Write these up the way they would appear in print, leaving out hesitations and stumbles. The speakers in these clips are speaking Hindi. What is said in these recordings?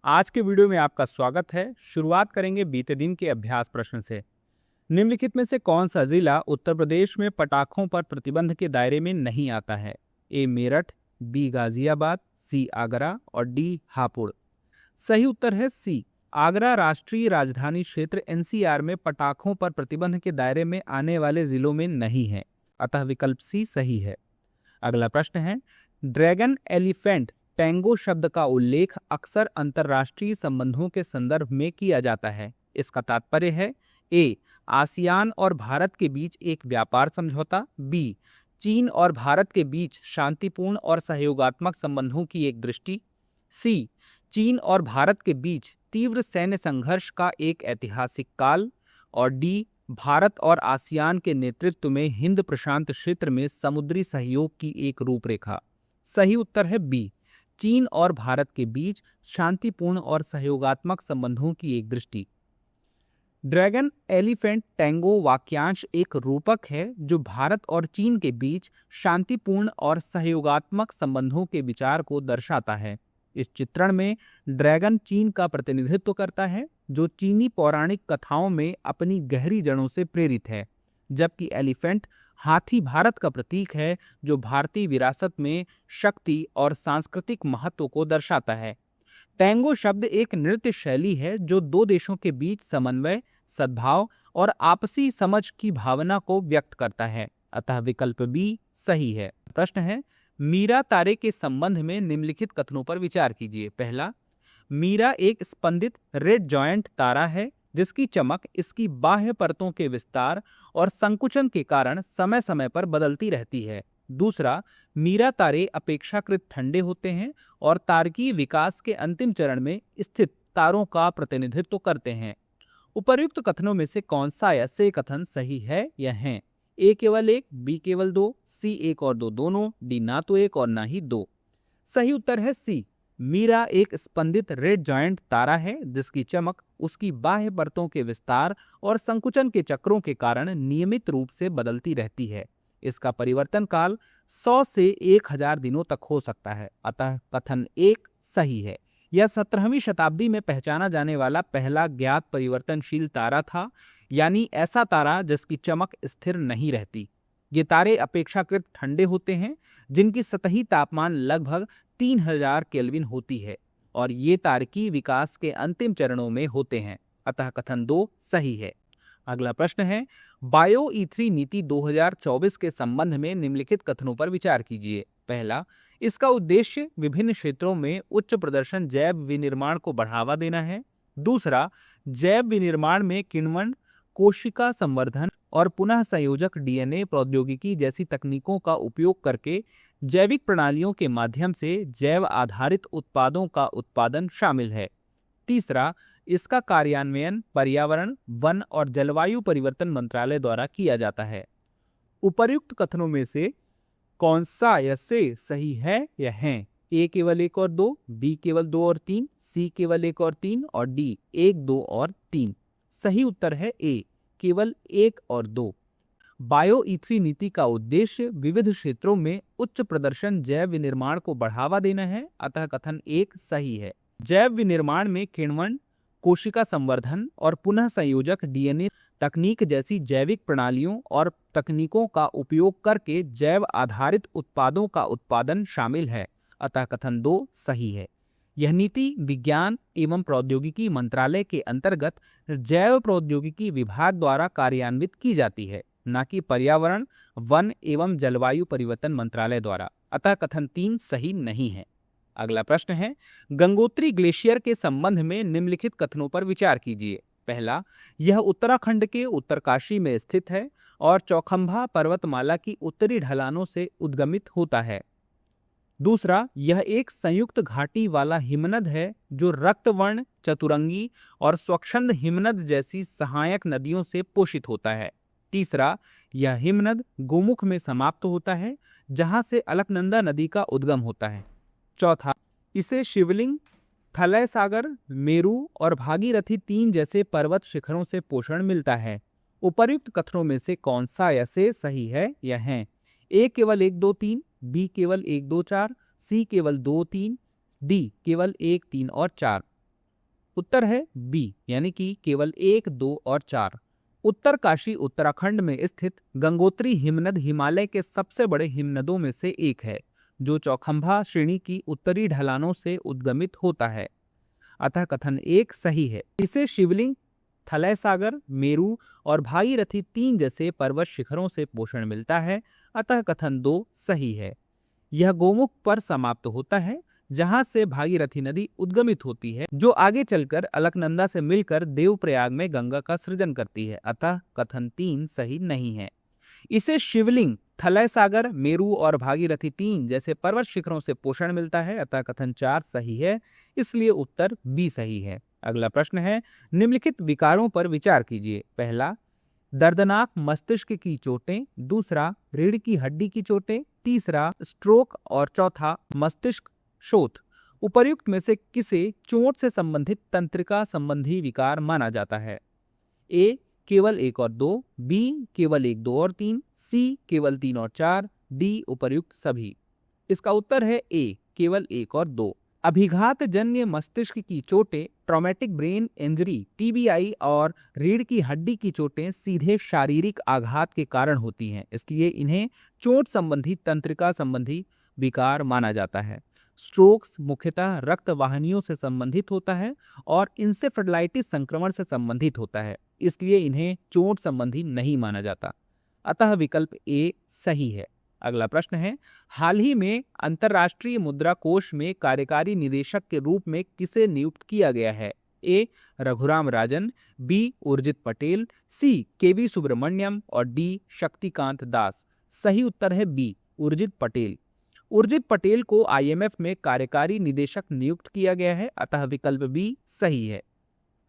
आज के वीडियो में आपका स्वागत है। शुरुआत करेंगे बीते दिन के अभ्यास प्रश्न से। निम्नलिखित में से कौन सा जिला उत्तर प्रदेश में पटाखों पर प्रतिबंध के दायरे में नहीं आता है? ए मेरठ, बी गाजियाबाद, सी आगरा और डी हापुड़। सही उत्तर है सी। आगरा राष्ट्रीय राजधानी क्षेत्र एनसीआर में पटाखों पर प्रतिबंध के दायरे में आने वाले जिलों में नहीं है, अतः विकल्प सी सही है। अगला प्रश्न है, ड्रैगन एलिफेंट टैंगो शब्द का उल्लेख अक्सर अंतर्राष्ट्रीय संबंधों के संदर्भ में किया जाता है। इसका तात्पर्य है ए आसियान और भारत के बीच एक व्यापार समझौता, बी चीन और भारत के बीच शांतिपूर्ण और सहयोगात्मक संबंधों की एक दृष्टि, सी चीन और भारत के बीच तीव्र सैन्य संघर्ष का एक ऐतिहासिक काल और डी भारत और आसियान के नेतृत्व में हिंद प्रशांत क्षेत्र में समुद्री सहयोग की एक रूपरेखा। सही उत्तर है बी चीन और भारत के बीच शांतिपूर्ण और सहयोगात्मक संबंधों की एक दृष्टि। ड्रैगन एलिफेंट टैंगो वाक्यांश एक रूपक है जो भारत और चीन के बीच शांतिपूर्ण और सहयोगात्मक संबंधों के विचार को दर्शाता है। इस चित्रण में ड्रैगन चीन का प्रतिनिधित्व करता है, जो चीनी पौराणिक कथाओं में अपनी गहरी जड़ों से प्रेरित है, जबकि एलिफेंट हाथी भारत का प्रतीक है, जो भारतीय विरासत में शक्ति और सांस्कृतिक महत्व को दर्शाता है। टैंगो शब्द एक नृत्य शैली है जो दो देशों के बीच समन्वय, सद्भाव और आपसी समझ की भावना को व्यक्त करता है, अतः विकल्प बी सही है। प्रश्न है, मीरा तारे के संबंध में निम्नलिखित कथनों पर विचार कीजिए। पहला, मीरा एक स्पंदित रेड जॉइंट तारा है जिसकी चमक इसकी बाह्य परतों के विस्तार और संकुचन के कारण समय समय पर बदलती रहती है। दूसरा, मीरा तारे अपेक्षाकृत ठंडे होते हैं और तारकीय विकास के अंतिम चरण में स्थित तारों का प्रतिनिधित्व करते हैं। उपर्युक्त कथनों में से कौन सा या से कथन सही है या हैं? ए केवल एक, बी केवल दो, सी एक और दो दोनों, डी ना तो एक और ना ही दो। सही उत्तर है सी। मीरा एक स्पंदित रेड जॉइंट तारा है जिसकी चमक उसकी बाह्य परतों के विस्तार और संकुचन के चक्रों के कारण नियमित रूप से बदलती रहती है। इसका परिवर्तन काल 100 से 1000 दिनों तक हो सकता है, अतः कथन एक सही है। यह 17वीं शताब्दी में पहचाना जाने वाला पहला ज्ञात परिवर्तनशील तारा था, यानी ऐसा तारा जिसकी चमक स्थिर नहीं रहती। ये तारे अपेक्षाकृत ठंडे होते हैं, जिनकी सतही तापमान लगभग 3000 केल्विन होती है और ये तारकीय विकास के अंतिम चरणों में होते हैं, अतः कथन 2 सही है। अगला प्रश्न है, बायो E3 नीति 2024 के संबंध में निम्नलिखित कथनों पर विचार कीजिए। पहला, इसका उद्देश्य विभिन्न क्षेत्रों में उच्च प्रदर्शन जैव विनिर्माण को बढ़ावा देना है। दूसरा, जैव विनिर्माण में किण्वन, कोशिका संवर्धन और पुनः संयोजक डीएनए प्रौद्योगिकी जैसी तकनीकों का उपयोग करके जैविक प्रणालियों के माध्यम से जैव आधारित उत्पादों का उत्पादन शामिल है। तीसरा, इसका कार्यान्वयन पर्यावरण, वन और जलवायु परिवर्तन मंत्रालय द्वारा किया जाता है। उपर्युक्त कथनों में से कौन सा या से सही है या हैं? ए केवल एक और दो, बी केवल 2 और 3, सी केवल 1 और 3 और डी 1, 2 और 3। सही उत्तर है ए केवल 1 और 2। बायो E3 नीति का उद्देश्य विविध क्षेत्रों में उच्च प्रदर्शन जैव विनिर्माण को बढ़ावा देना है, अतः कथन 1 सही है। जैव विनिर्माण में किण्वन, कोशिका संवर्धन और पुनः संयोजक डीएनए तकनीक जैसी जैविक प्रणालियों और तकनीकों का उपयोग करके जैव आधारित उत्पादों का उत्पादन शामिल है, अतः कथन 2 सही है। यह नीति विज्ञान एवं प्रौद्योगिकी मंत्रालय के अंतर्गत जैव प्रौद्योगिकी विभाग द्वारा कार्यान्वित की जाती है, न कि पर्यावरण, वन एवं जलवायु परिवर्तन मंत्रालय द्वारा, अतः कथन 3 सही नहीं है। अगला प्रश्न है, गंगोत्री ग्लेशियर के संबंध में निम्नलिखित कथनों पर विचार कीजिए। पहला, यह उत्तराखंड के उत्तरकाशी में स्थित है और चौखंभा पर्वतमाला की उत्तरी ढलानों से उद्गमित होता है। दूसरा, यह एक संयुक्त घाटी वाला हिमनद है जो रक्तवर्ण, चतुरंगी और स्वच्छंद हिमनद जैसी सहायक नदियों से पोषित होता है। तीसरा, यह हिमनद गोमुख में समाप्त होता है जहां से अलकनंदा नदी का उद्गम होता है। चौथा, इसे शिवलिंग, थलय सागर, मेरू और भागीरथी 3 जैसे पर्वत शिखरों से पोषण मिलता है। उपर्युक्त कथनों में से कौन सा या से सही है या हैं? ए केवल 1, 2, 3, बी केवल 1, 2, 4, सी केवल 2, 3, डी केवल 1, 3 और 4। उत्तर है बी, यानी कि केवल 1, 2 और 4। उत्तरकाशी उत्तराखंड में स्थित गंगोत्री हिमनद हिमालय के सबसे बड़े हिमनदों में से एक है, जो चौखंभा श्रेणी की उत्तरी ढलानों से उद्गमित होता है। अतः कथन 1 सही है। इसे शिवलिंग, थलय सागर, मेरू और भागीरथी 3 जैसे पर्वत शिखरों से पोषण मिलता है। अतः कथन 2 सही है। यह गोमुख पर समाप्त होता है, जहां से भागीरथी नदी उद्गमित होती है, जो आगे चलकर अलकनंदा से मिलकर देवप्रयाग में गंगा का सृजन करती है। अतः कथन 3 सही नहीं है। इसे शिवलिंग, थलय सागर, मेरू और भागीरथी 3 जैसे पर्वत शिखरों से पोषण मिलता है। अतः कथन 4 सही है, इसलिए उत्तर बी सही है। अगला प्रश्न है, निम्नलिखित विकारों पर विचार कीजिए। पहला, दर्दनाक मस्तिष्क की चोटें। दूसरा, रीढ़ की हड्डी की चोटें। तीसरा, स्ट्रोक। और चौथा, मस्तिष्क शोथ। उपर्युक्त में से किसे चोट से संबंधित तंत्रिका संबंधी विकार माना जाता है? ए केवल 1 और 2, बी केवल 1, 2 और 3, सी केवल 3 और 4, डी उपर्युक्त सभी। इसका उत्तर है ए केवल 1 और 2। अभिघात जन्य मस्तिष्क की चोटें, ट्रॉमेटिक ब्रेन इंजरी टीबीआई और रीढ़ की हड्डी की चोटें सीधे शारीरिक आघात के कारण होती हैं, इसलिए इन्हें चोट संबंधी तंत्रिका संबंधी विकार माना जाता है। स्ट्रोक्स मुख्यतः रक्त वाहिनियों से संबंधित होता है और इंसेफेलाइटिस संक्रमण से संबंधित होता है, इसलिए इन्हें चोट संबंधी नहीं माना जाता। अतः विकल्प ए सही है। अगला प्रश्न है, हाल ही में अंतर्राष्ट्रीय मुद्रा कोष में कार्यकारी निदेशक के रूप में किसे नियुक्त किया गया है? ए रघुराम राजन, बी उर्जित पटेल, सी केवी सुब्रमण्यम और डी शक्तिकांत दास। सही उत्तर है बी उर्जित पटेल। उर्जित पटेल को आईएमएफ में कार्यकारी निदेशक नियुक्त किया गया है। अतः विकल्प बी सही है।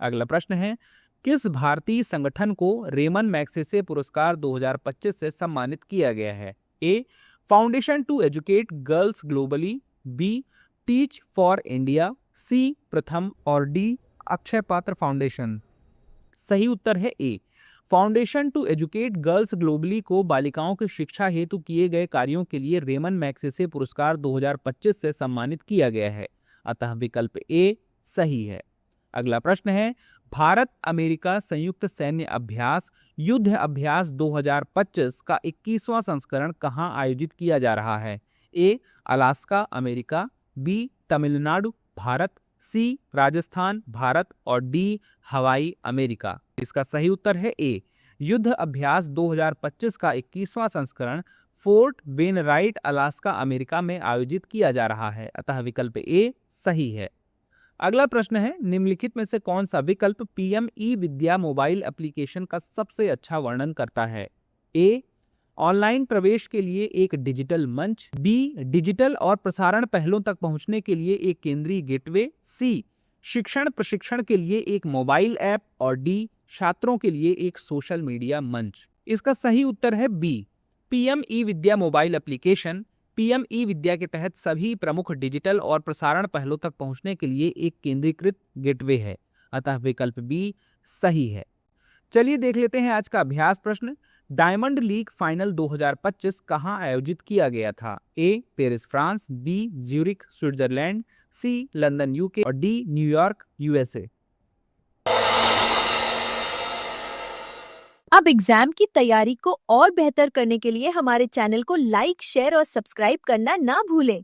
अगला प्रश्न है, किस भारतीय संगठन को रेमन मैग्सेसे पुरस्कार 2025 से सम्मानित किया गया है? A foundation to educate girls globally, B teach for India, C Pratham और डी अक्षय पात्र फाउंडेशन। सही उत्तर है A foundation to educate girls globally को बालिकाओं की शिक्षा हेतु किए गए कार्यों के लिए रेमन मैग्सेसे पुरस्कार 2025 से सम्मानित किया गया है। अतः विकल्प ए सही है। अगला प्रश्न है, भारत अमेरिका संयुक्त सैन्य अभ्यास युद्ध अभ्यास 2025 का 21वां संस्करण कहां आयोजित किया जा रहा है? A Alaska America, B Tamil Nadu Bharat, C Rajasthan Bharat और डी हवाई अमेरिका। इसका सही उत्तर है ए युद्ध अभ्यास 2025 का 21वां संस्करण फोर्ट वेनराइट अलास्का अमेरिका में आयोजित किया जा रहा है। अतः विकल्प ए सही है। अगला प्रश्न है, निम्नलिखित में से कौन सा विकल्प पीएम ई विद्या मोबाइल एप्लीकेशन का सबसे अच्छा वर्णन करता है? ए ऑनलाइन प्रवेश के लिए एक डिजिटल मंच, बी डिजिटल और प्रसारण पहलों तक पहुंचने के लिए एक केंद्रीय गेटवे, सी शिक्षण प्रशिक्षण के लिए एक मोबाइल ऐप और डी छात्रों के लिए एक सोशल मीडिया मंच। इसका सही उत्तर है बी पीएम ई विद्या मोबाइल एप्लीकेशन पीएम ई विद्या के तहत सभी प्रमुख डिजिटल और प्रसारण पहलों तक पहुंचने के लिए एक केंद्रीकृत गेटवे है। अतः विकल्प बी सही है। चलिए देख लेते हैं आज का अभ्यास प्रश्न। डायमंड लीग फाइनल 2025 कहां आयोजित किया गया था? A Paris France, B Zurich Switzerland, C London UK और डी न्यूयॉर्क यूएसए। अब एग्जाम की तैयारी को और बेहतर करने के लिए हमारे चैनल को लाइक, शेयर और सब्सक्राइब करना ना भूलें।